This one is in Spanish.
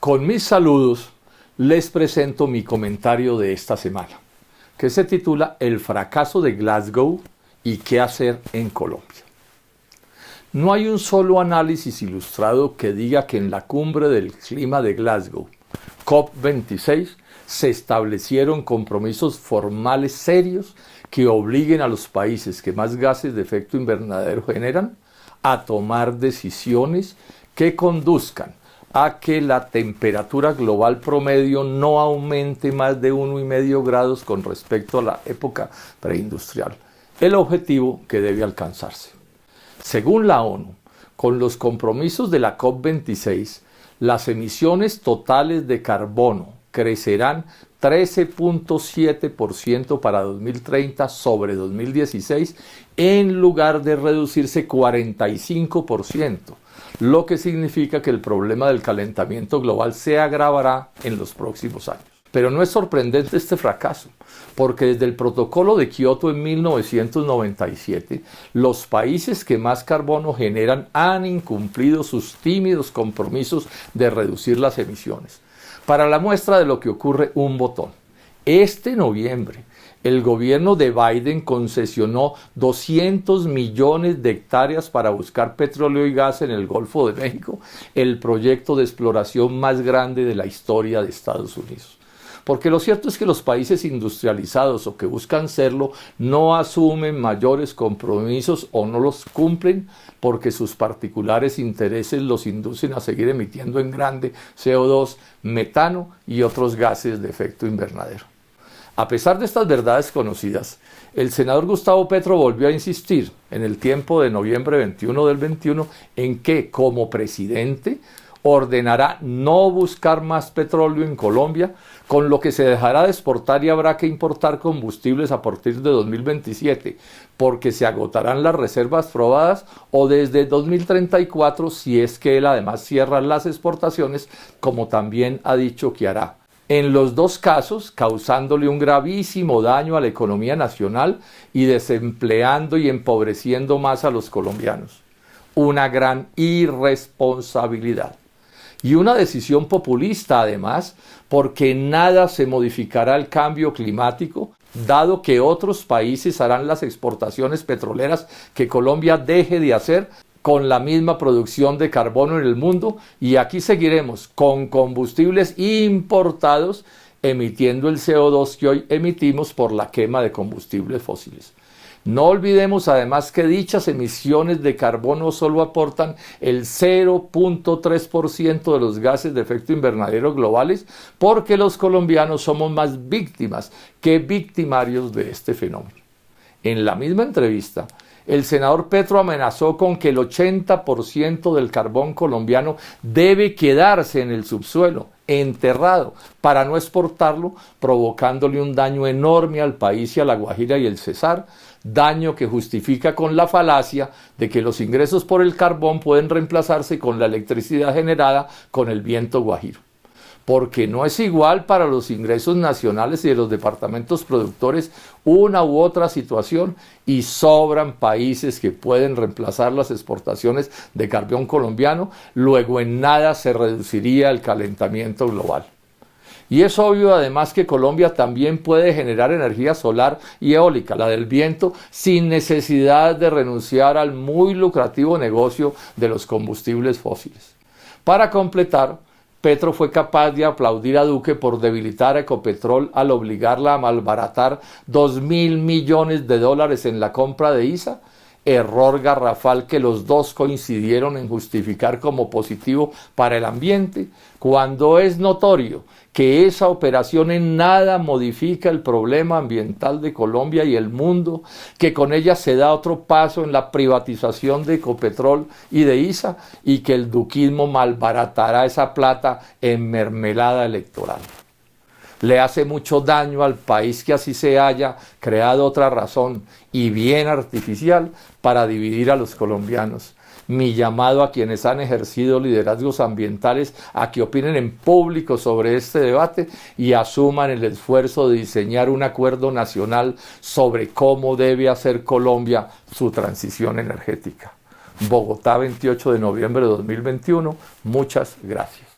Con mis saludos, les presento mi comentario de esta semana, que se titula El fracaso de Glasgow y qué hacer en Colombia. No hay un solo análisis ilustrado que diga que en la cumbre del clima de Glasgow, COP26, se establecieron compromisos formales serios que obliguen a los países que más gases de efecto invernadero generan a tomar decisiones que conduzcan a que la temperatura global promedio no aumente más de 1,5 grados con respecto a la época preindustrial, el objetivo que debe alcanzarse. Según la ONU, con los compromisos de la COP26, las emisiones totales de carbono crecerán 13.7% para 2030 sobre 2016, en lugar de reducirse 45%, lo que significa que el problema del calentamiento global se agravará en los próximos años. Pero no es sorprendente este fracaso, porque desde el Protocolo de Kioto en 1997, los países que más carbono generan han incumplido sus tímidos compromisos de reducir las emisiones. Para la muestra de lo que ocurre, un botón. Este noviembre, el gobierno de Biden concesionó 200 millones de hectáreas para buscar petróleo y gas en el Golfo de México, el proyecto de exploración más grande de la historia de Estados Unidos. Porque lo cierto es que los países industrializados o que buscan serlo no asumen mayores compromisos o no los cumplen porque sus particulares intereses los inducen a seguir emitiendo en grande CO2, metano y otros gases de efecto invernadero. A pesar de estas verdades conocidas, el senador Gustavo Petro volvió a insistir en el tiempo de noviembre 21 del 21 en que, como presidente, ordenará no buscar más petróleo en Colombia, con lo que se dejará de exportar y habrá que importar combustibles a partir de 2027, porque se agotarán las reservas probadas, o desde 2034 si es que él además cierra las exportaciones, como también ha dicho que hará. En los dos casos, causándole un gravísimo daño a la economía nacional y desempleando y empobreciendo más a los colombianos. Una gran irresponsabilidad. Y una decisión populista además, porque nada se modificará el cambio climático, dado que otros países harán las exportaciones petroleras que Colombia deje de hacer con la misma producción de carbono en el mundo, y aquí seguiremos con combustibles importados emitiendo el CO2 que hoy emitimos por la quema de combustibles fósiles. No olvidemos además que dichas emisiones de carbono solo aportan el 0.3% de los gases de efecto invernadero globales, porque los colombianos somos más víctimas que victimarios de este fenómeno. En la misma entrevista, el senador Petro amenazó con que el 80% del carbón colombiano debe quedarse en el subsuelo, enterrado, para no exportarlo, provocándole un daño enorme al país y a La Guajira y el Cesar, daño que justifica con la falacia de que los ingresos por el carbón pueden reemplazarse con la electricidad generada con el viento guajiro. Porque no es igual para los ingresos nacionales y de los departamentos productores una u otra situación, y sobran países que pueden reemplazar las exportaciones de carbón colombiano, luego en nada se reduciría el calentamiento global. Y es obvio además que Colombia también puede generar energía solar y eólica, la del viento, sin necesidad de renunciar al muy lucrativo negocio de los combustibles fósiles. Para completar, Petro fue capaz de aplaudir a Duque por debilitar a Ecopetrol al obligarla a malbaratar $2.000 millones en la compra de ISA, error garrafal que los dos coincidieron en justificar como positivo para el ambiente, cuando es notorio que esa operación en nada modifica el problema ambiental de Colombia y el mundo, que con ella se da otro paso en la privatización de Ecopetrol y de ISA, y que el duquismo malbaratará esa plata en mermelada electoral. Le hace mucho daño al país que así se haya creado otra razón, y bien artificial, para dividir a los colombianos. Mi llamado a quienes han ejercido liderazgos ambientales a que opinen en público sobre este debate y asuman el esfuerzo de diseñar un acuerdo nacional sobre cómo debe hacer Colombia su transición energética. Bogotá, 28 de noviembre de 2021. Muchas gracias.